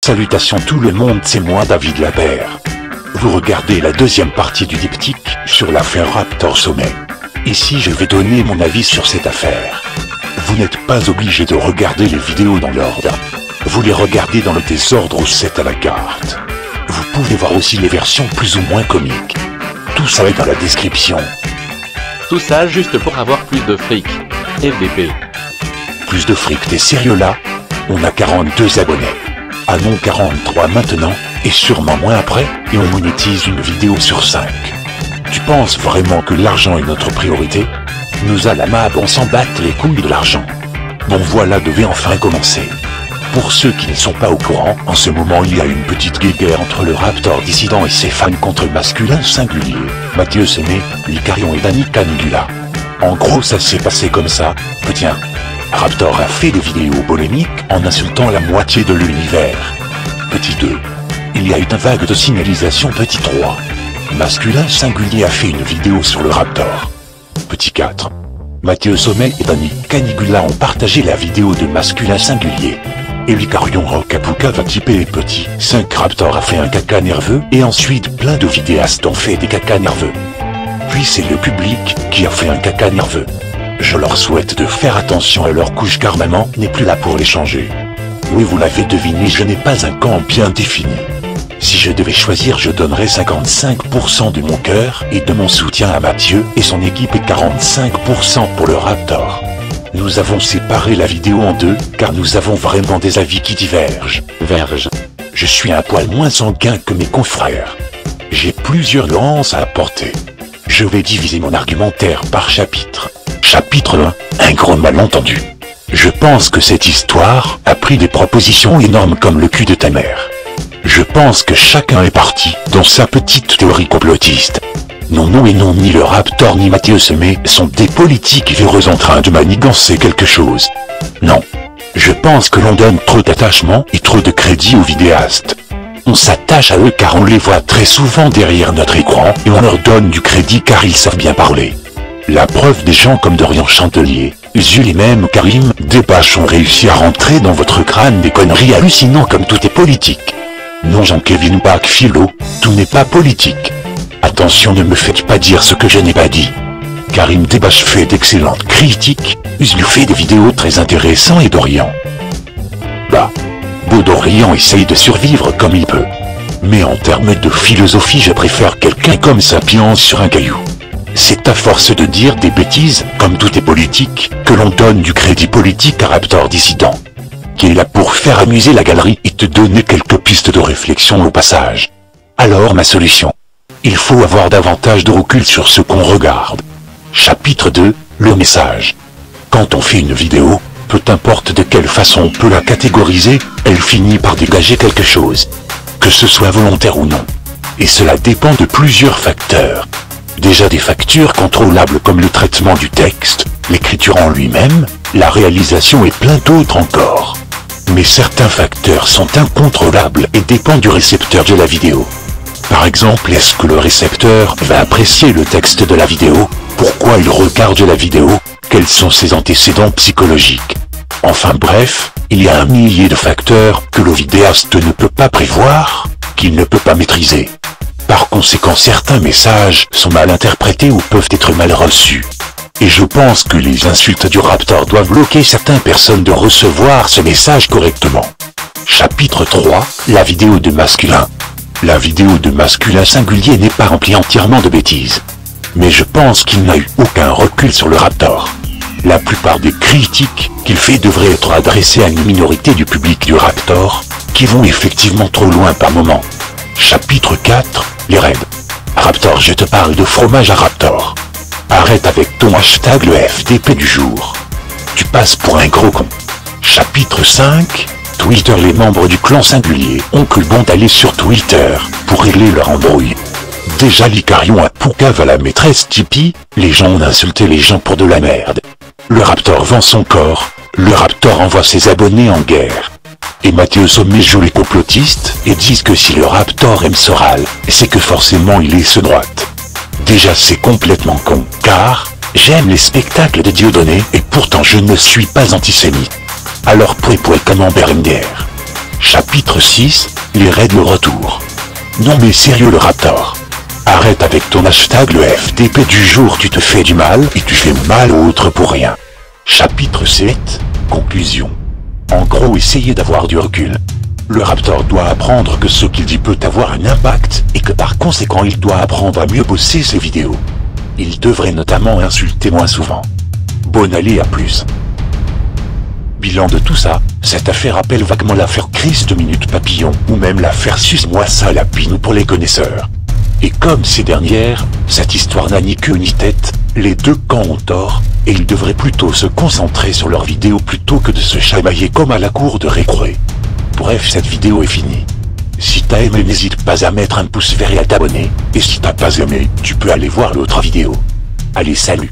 Salutations tout le monde, c'est moi David Lapère. Vous regardez la deuxième partie du diptyque sur l'affaire Raptor Sommet. Ici je vais donner mon avis sur cette affaire. Vous n'êtes pas obligé de regarder les vidéos dans l'ordre. Vous les regardez dans le désordre ou 7 à la carte. Vous pouvez voir aussi les versions plus ou moins comiques. Tout ça est dans la description. Tout ça juste pour avoir plus de fric. FDP. Plus de fric, t'es sérieux là? On a 42 abonnés. Ah non, 43 maintenant, et sûrement moins après, et on monétise une vidéo sur 5. Tu penses vraiment que l'argent est notre priorité? Nous à la MAB on s'en batte les couilles de l'argent. Bon voilà devait enfin commencer. Pour ceux qui ne sont pas au courant, en ce moment il y a une petite guéguerre entre le Raptor dissident et ses fans contre masculin singulier, Mathieu Semé, Licarion et Danny Canigula. En gros ça s'est passé comme ça, tiens. Raptor a fait des vidéos polémiques en insultant la moitié de l'univers. Petit 2. Il y a eu une vague de signalisation. Petit 3. Masculin singulier a fait une vidéo sur le Raptor. Petit 4. Mathieu Sommet et Danny Canigula ont partagé la vidéo de masculin singulier. Et Licarion Rocapuca va typer petit 5. Raptor a fait un caca nerveux et ensuite plein de vidéastes ont fait des caca nerveux. Puis c'est le public qui a fait un caca nerveux. Je leur souhaite de faire attention à leur couche car maman n'est plus là pour les changer. Oui vous l'avez deviné, je n'ai pas un camp bien défini. Si je devais choisir je donnerais 55% de mon cœur et de mon soutien à Mathieu et son équipe et 45% pour le Raptor. Nous avons séparé la vidéo en deux car nous avons vraiment des avis qui divergent. Je suis un poil moins sanguin que mes confrères. J'ai plusieurs nuances à apporter. Je vais diviser mon argumentaire par chapitre. Chapitre 1, un gros malentendu. Je pense que cette histoire a pris des propositions énormes comme le cul de ta mère. Je pense que chacun est parti dans sa petite théorie complotiste. Non, ni le Raptor ni Mathieu Semé sont des politiques véreux en train de manigancer quelque chose. Non. Je pense que l'on donne trop d'attachement et trop de crédit aux vidéastes. On s'attache à eux car on les voit très souvent derrière notre écran et on leur donne du crédit car ils savent bien parler. La preuve, des gens comme Dorian Chantelier, Usul et même Karim Debache ont réussi à rentrer dans votre crâne des conneries hallucinantes comme tout est politique. Non Jean-Kevin Bach Philo, tout n'est pas politique. Attention, ne me faites pas dire ce que je n'ai pas dit. Karim Debache fait d'excellentes critiques, Usul fait des vidéos très intéressantes et Dorian. Dorian essaye de survivre comme il peut. Mais en termes de philosophie je préfère quelqu'un comme Sapiens sur un caillou. C'est à force de dire des bêtises, comme tout est politique, que l'on donne du crédit politique à Raptor dissident. Qui est là pour faire amuser la galerie et te donner quelques pistes de réflexion au passage. Alors ma solution. Il faut avoir davantage de recul sur ce qu'on regarde. Chapitre 2, le message. Quand on fait une vidéo, peu importe de quelle façon on peut la catégoriser, elle finit par dégager quelque chose. Que ce soit volontaire ou non. Et cela dépend de plusieurs facteurs. Déjà des facteurs contrôlables comme le traitement du texte, l'écriture en lui-même, la réalisation et plein d'autres encore. Mais certains facteurs sont incontrôlables et dépendent du récepteur de la vidéo. Par exemple, est-ce que le récepteur va apprécier le texte de la vidéo? Pourquoi il regarde la vidéo? Quels sont ses antécédents psychologiques? Enfin bref, il y a un millier de facteurs que le vidéaste ne peut pas prévoir, qu'il ne peut pas maîtriser. Par conséquent, certains messages sont mal interprétés ou peuvent être mal reçus. Et je pense que les insultes du Raptor doivent bloquer certaines personnes de recevoir ce message correctement. Chapitre 3, la vidéo de masculin. La vidéo de masculin singulier n'est pas remplie entièrement de bêtises. Mais je pense qu'il n'a eu aucun recul sur le Raptor. La plupart des critiques qu'il fait devraient être adressées à une minorité du public du Raptor, qui vont effectivement trop loin par moment. Chapitre 4, les raids. Raptor, je te parle de fromage à Raptor. Arrête avec ton hashtag le FDP du jour. Tu passes pour un gros con. Chapitre 5, Twitter. Les membres du clan singulier ont cru bon d'aller sur Twitter pour régler leur embrouille. Déjà Licarion a poucave à la maîtresse Tipeee, les gens ont insulté les gens pour de la merde. Le Raptor vend son corps, le Raptor envoie ses abonnés en guerre. Et Mathieu Sommet joue les complotistes et disent que si le Raptor aime Soral, c'est que forcément il est ce droite. Déjà c'est complètement con, car j'aime les spectacles de Dieudonné et pourtant je ne suis pas antisémite. Alors pouet comme Amber MDR. Chapitre 6, les raids de retour. Non mais sérieux le Raptor. Arrête avec ton hashtag le FDP du jour, tu te fais du mal et tu fais mal aux autres pour rien. Chapitre 7, conclusion. En gros, essayez d'avoir du recul. Le Raptor doit apprendre que ce qu'il dit peut avoir un impact et que par conséquent il doit apprendre à mieux bosser ses vidéos. Il devrait notamment insulter moins souvent. Bonne allée, à plus. Bilan de tout ça, cette affaire rappelle vaguement l'affaire Chris de Minute Papillon ou même l'affaire Suce-moi ça la Pinou pour les connaisseurs. Et comme ces dernières, cette histoire n'a ni queue ni tête, les deux camps ont tort, et ils devraient plutôt se concentrer sur leurs vidéos plutôt que de se chamailler comme à la cour de récré. Bref, cette vidéo est finie. Si t'as aimé, n'hésite pas à mettre un pouce vert et à t'abonner, et si t'as pas aimé, tu peux aller voir l'autre vidéo. Allez, salut!